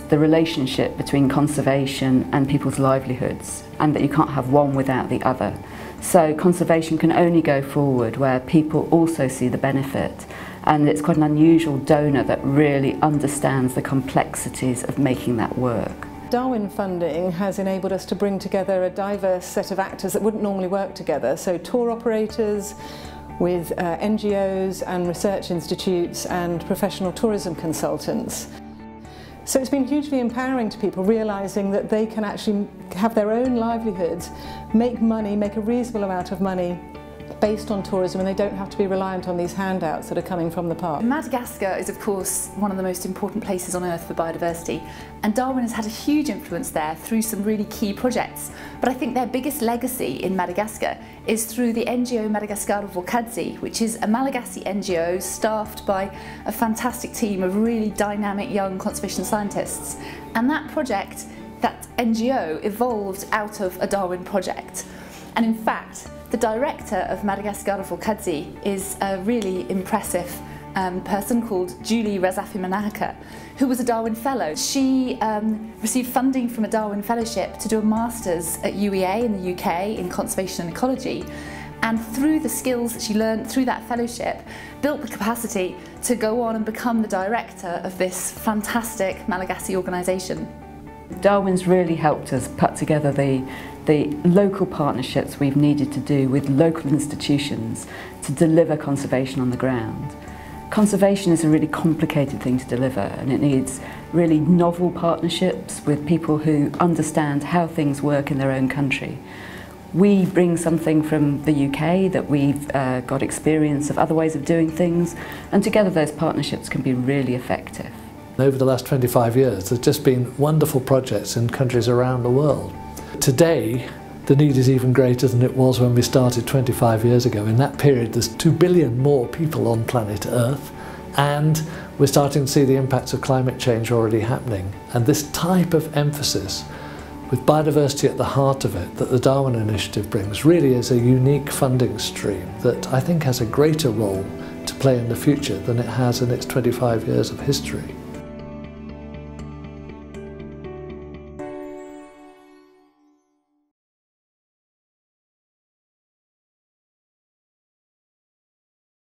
the relationship between conservation and people's livelihoods, and that you can't have one without the other. So conservation can only go forward where people also see the benefit, and it's quite an unusual donor that really understands the complexities of making that work. Darwin funding has enabled us to bring together a diverse set of actors that wouldn't normally work together, so tour operators with NGOs and research institutes and professional tourism consultants. So it's been hugely empowering to people, realising that they can actually have their own livelihoods, make money, make a reasonable amount of money based on tourism, and they don't have to be reliant on these handouts that are coming from the park. Madagascar is of course one of the most important places on earth for biodiversity, and Darwin has had a huge influence there through some really key projects. But I think their biggest legacy in Madagascar is through the NGO Madagascar Volcadzi, which is a Malagasy NGO staffed by a fantastic team of really dynamic young conservation scientists. And that project, that NGO, evolved out of a Darwin project. And in fact, the director of Madagascar Volcadzi is a really impressive person called Julie Razafi-Manaka, who was a Darwin Fellow. She received funding from a Darwin Fellowship to do a Masters at UEA in the UK in Conservation and Ecology, and through the skills that she learned through that fellowship, built the capacity to go on and become the director of this fantastic Malagasy organisation. Darwin's really helped us put together the local partnerships we've needed to do with local institutions to deliver conservation on the ground. Conservation is a really complicated thing to deliver, and it needs really novel partnerships with people who understand how things work in their own country. We bring something from the UK that we've got experience of other ways of doing things, and together those partnerships can be really effective. Over the last 25 years, there's just been wonderful projects in countries around the world. Today, the need is even greater than it was when we started 25 years ago. In that period, there's 2 billion more people on planet Earth, and we're starting to see the impacts of climate change already happening. And this type of emphasis, with biodiversity at the heart of it, that the Darwin Initiative brings, really is a unique funding stream that I think has a greater role to play in the future than it has in its 25 years of history.